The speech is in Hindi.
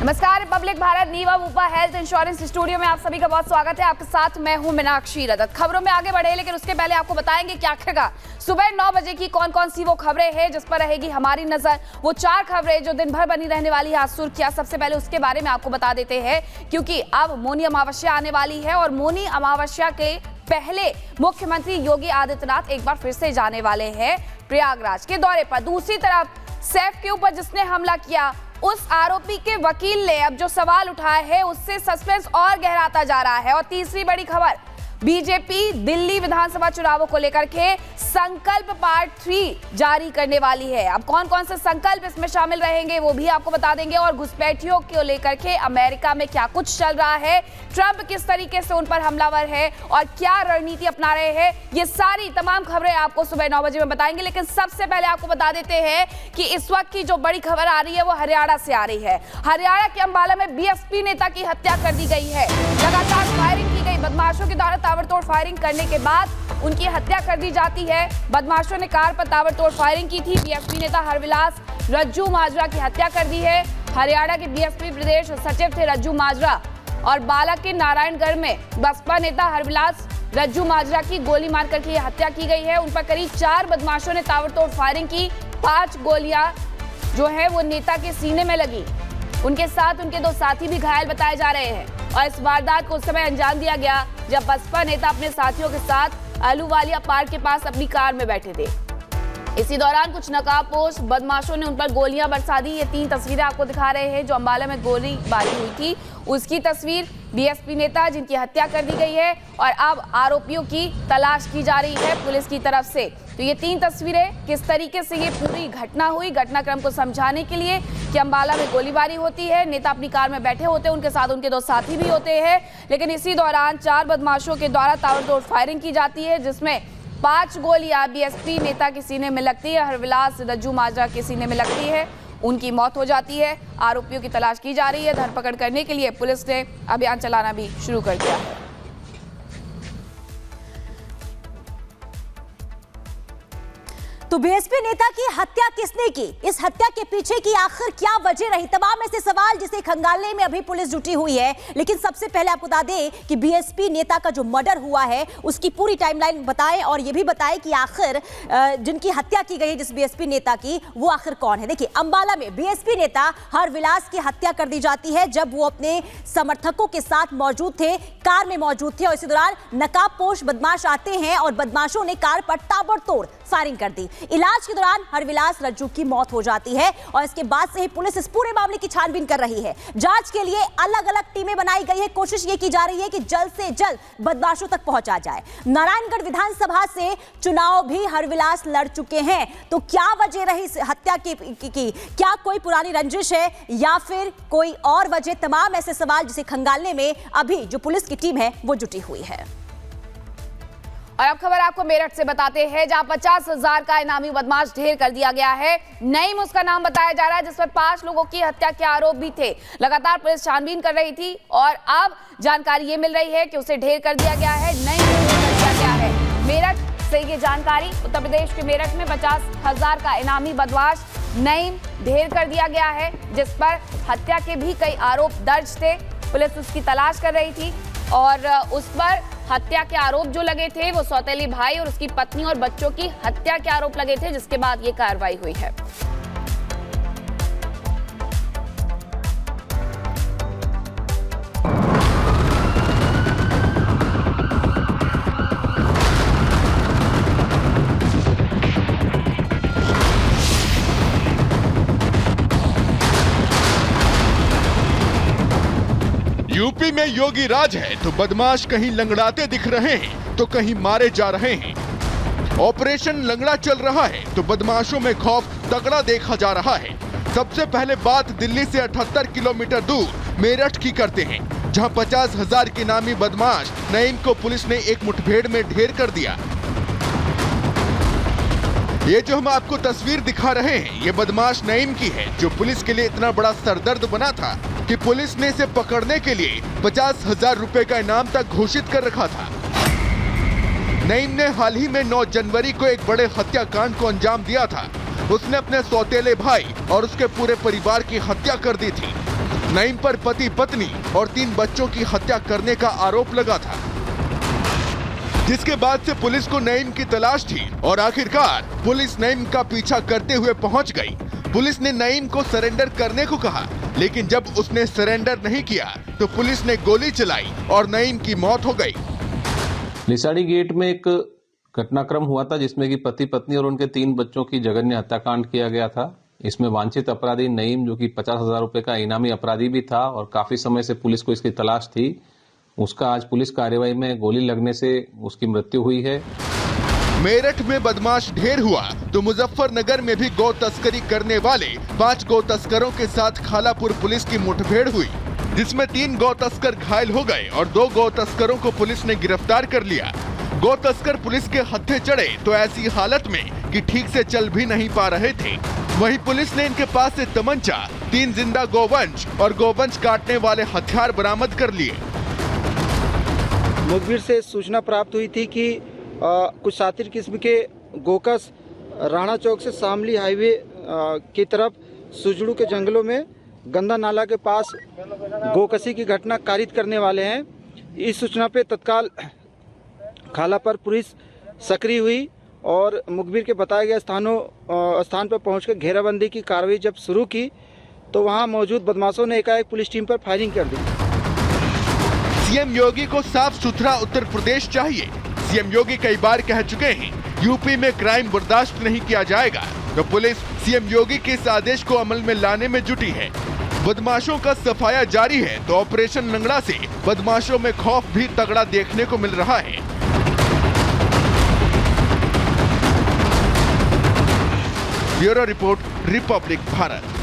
नमस्कार, Republic Bharat Niva Bupa health insurance studio में आप सभी का बहुत स्वागत है। आपके साथ मैं हूं मीनाक्षी रदत। खबरों में आगे बढ़े, लेकिन उसके पहले आपको बताएंगे कि आखिरकार सुबह 9 बजे की कौन कौन सी वो खबरें हैं जिस पर रहेगी हमारी नजर। वो 4 खबरें जो दिन भर बनी रहने वाली है सुर्खियां। सबसे पहले उसके बारे में आपको बता देते हैं, क्योंकि अब मौनी अमावस्या आने वाली है और मौनी अमावस्या के पहले मुख्यमंत्री योगी आदित्यनाथ एक बार फिर से जाने वाले हैं प्रयागराज के दौरे पर। दूसरी तरफ सैफ के ऊपर जिसने हमला किया, उस आरोपी के वकील ने अब जो सवाल उठाए हैं उससे सस्पेंस और गहराता जा रहा है। और तीसरी बड़ी खबर, बीजेपी दिल्ली विधानसभा चुनावों को लेकर के संकल्प पार्ट 3 जारी करने वाली है। अब कौन कौन से संकल्प इसमें शामिल रहेंगे वो भी आपको बता देंगे। और घुसपैठियों को लेकर के अमेरिका में क्या कुछ चल रहा है, ट्रंप किस तरीके से उन पर हमलावर है और क्या रणनीति अपना रहे हैं, ये सारी तमाम खबरें आपको सुबह 9 बजे में बताएंगे। लेकिन सबसे पहले आपको बता देते हैं कि इस वक्त की जो बड़ी खबर आ रही है वो हरियाणा से आ रही है। हरियाणा के अंबाला में बीएसपी नेता की हत्या कर दी गई है। लगातार फायरिंग की गई, बदमाशों के द्वारा ताबड़तोड़ फायरिंग करने के बाद उनकी हत्या कर दी जाती है। बदमाशों ने कार पर ताबड़तोड़ फायरिंग की थी। बीएसपी नेता हरविलास रज्जू माजरा की हत्या कर दी है। हरियाणा के बीएसपी प्रदेश सचिव थे रज्जू माजरा और बाला के नारायणगढ़ में बसपा नेता हरविलास रज्जू माजरा की गोली मारकर की हत्या की गई है। उन पर करीब 4 बदमाशों ने ताबड़तोड़ फायरिंग की। 5 गोलियां जो है वो नेता के सीने में लगी। उनके साथ उनके 2 साथी भी घायल बताए जा रहे हैं। और इस वारदात को उस समय अंजाम दिया गया जब बसपा नेता अपने साथियों के साथ आलूवालिया पार्क के पास अपनी कार में बैठे थे। इसी दौरान कुछ नकाबपोश बदमाशों ने उन पर गोलियां बरसा दी। ये 3 तस्वीरें आपको दिखा रहे हैं जो अंबाला में गोलीबारी हुई थी उसकी तस्वीर। बीएसपी नेता जिनकी हत्या कर दी गई है और अब आरोपियों की तलाश की जा रही है पुलिस की तरफ से। तो ये 3 तस्वीरें किस तरीके से ये पूरी घटना हुई, घटनाक्रम को समझाने के लिए कि अंबाला में गोलीबारी होती है, नेता अपनी कार में बैठे होते हैं, उनके साथ उनके 2 साथी भी होते हैं। लेकिन इसी दौरान 4 बदमाशों के द्वारा ताबड़तोड़ फायरिंग की जाती है जिसमें 5 गोलियां बीएसपी नेता के सीने में लगती है, हरविलास रज्जू माजरा के सीने में लगती है, उनकी मौत हो जाती है। आरोपियों की तलाश की जा रही है। धरपकड़ करने के लिए पुलिस ने अभियान चलाना भी शुरू कर दिया है। तो बीएसपी नेता की हत्या किसने की, इस हत्या के पीछे की आखिर क्या वजह रही, तमाम ऐसे सवाल जिसे खंगालने में अभी पुलिस जुटी हुई है। लेकिन सबसे पहले आपको बता दें कि बीएसपी नेता का जो मर्डर हुआ है उसकी पूरी टाइमलाइन बताएं और यह भी बताएं कि आखिर जिनकी हत्या की गई है जिस बीएसपी नेता की, वो आखिर कौन है। देखिए, अंबाला में बीएसपी नेता हरविलास की हत्या कर दी जाती है जब वो अपने समर्थकों के साथ मौजूद थे, कार में मौजूद थे और इसी दौरान नकाबपोश बदमाश आते हैं और बदमाशों ने कार पर ताबड़तोड़ फायरिंग कर दी। इलाज के दौरान हरविलास रज्जू की मौत हो जाती है और इसके बाद से ही पुलिस इस पूरे मामले की छानबीन कर रही है। जांच के लिए अलग अलग टीमें बनाई गई है। कोशिश ये की जा रही है कि जल्द से जल्द बदमाशों तक पहुंचा जाए। नारायणगढ़ विधानसभा से चुनाव भी हरविलास लड़ चुके हैं। तो क्या वजह रही हत्या की? क्या कोई पुरानी रंजिश है या फिर कोई और वजह? तमाम ऐसे सवाल जिसे खंगालने में अभी जो पुलिस की टीम है वो जुटी हुई है। और अब खबर आपको मेरठ से बताते हैं जहां 50,000 का इनामी बदमाश ढेर कर दिया गया है। नईम उसका नाम बताया जा रहा है जिस पर 5 लोगों की हत्या के आरोप भी थे। लगातार पुलिस छानबीन कर रही थी और अब जानकारी ये मिल रही है कि उसे ढेर कर दिया गया है, नईम को ढेर कर दिया गया है। मेरठ से ये जानकारी, उत्तर प्रदेश के मेरठ में 50,000 का इनामी बदमाश नईम ढेर कर दिया गया है जिस पर हत्या के भी कई आरोप दर्ज थे। पुलिस उसकी तलाश कर रही थी और उस पर हत्या के आरोप जो लगे थे वो सौतेली भाई और उसकी पत्नी और बच्चों की हत्या के आरोप लगे थे, जिसके बाद ये कार्रवाई हुई है। यूपी में योगी राज है तो बदमाश कहीं लंगड़ाते दिख रहे हैं तो कहीं मारे जा रहे हैं। ऑपरेशन लंगड़ा चल रहा है तो बदमाशों में खौफ तगड़ा देखा जा रहा है। सबसे पहले बात दिल्ली से 78 किलोमीटर दूर मेरठ की करते हैं, जहां 50,000 के नामी बदमाश नईम को पुलिस ने एक मुठभेड़ में ढेर कर दिया। ये जो हम आपको तस्वीर दिखा रहे हैं ये बदमाश नईम की है जो पुलिस के लिए इतना बड़ा सरदर्द बना था कि पुलिस ने इसे पकड़ने के लिए 50,000 रुपए का इनाम तक घोषित कर रखा था। नईम ने हाल ही में 9 जनवरी को एक बड़े हत्याकांड को अंजाम दिया था। उसने अपने सौतेले भाई और उसके पूरे परिवार की हत्या कर दी थी। नईम पर पति पत्नी और 3 बच्चों की हत्या करने का आरोप लगा था, जिसके बाद से पुलिस को नईम की तलाश थी और आखिरकार पुलिस नईम का पीछा करते हुए पहुंच गई। पुलिस ने नईम को सरेंडर करने को कहा, लेकिन जब उसने सरेंडर नहीं किया तो पुलिस ने गोली चलाई और नईम की मौत हो गई। लिसाड़ी गेट में एक घटनाक्रम हुआ था जिसमें कि पति पत्नी और उनके 3 बच्चों की जघन्य हत्याकांड किया गया था। इसमें वांछित अपराधी नईम, जो कि 50,000 रुपए का इनामी अपराधी भी था और काफी समय से पुलिस को इसकी तलाश थी, उसका आज पुलिस कार्रवाई में गोली लगने से उसकी मृत्यु हुई है। मेरठ में बदमाश ढेर हुआ तो मुजफ्फरनगर में भी गौ तस्करी करने वाले 5 गौ तस्करों के साथ खालापुर पुलिस की मुठभेड़ हुई, जिसमें 3 गौ तस्कर घायल हो गए और 2 गौ तस्करों को पुलिस ने गिरफ्तार कर लिया। गौ तस्कर पुलिस के हत्थे चढ़े तो ऐसी हालत में कि ठीक से चल भी नहीं पा रहे थे। वहीं पुलिस ने इनके पास से तमंचा, 3 जिंदा गोवंश और गोवंश काटने वाले हथियार बरामद कर लिए। मुखबिर से सूचना प्राप्त हुई थी कि कुछ सातिर किस्म के गोकस राणा चौक से शामली हाईवे की तरफ सुजड़ू के जंगलों में गंदा नाला के पास गोकसी की घटना कारित करने वाले हैं। इस सूचना पे तत्काल खालापुर पुलिस सक्रिय हुई और मुखबिर के बताए गए स्थान पर पहुंचकर घेराबंदी की कार्रवाई जब शुरू की तो वहां मौजूद बदमाशों ने एकाएक पुलिस टीम पर फायरिंग कर दी। सीएम योगी को साफ सुथरा उत्तर प्रदेश चाहिए। सीएम योगी कई बार कह चुके हैं, यूपी में क्राइम बर्दाश्त नहीं किया जाएगा, तो पुलिस सीएम योगी के इस आदेश को अमल में लाने में जुटी है। बदमाशों का सफाया जारी है तो ऑपरेशन लंगड़ा से बदमाशों में खौफ भी तगड़ा देखने को मिल रहा है। Bureau report, Republic Bharat.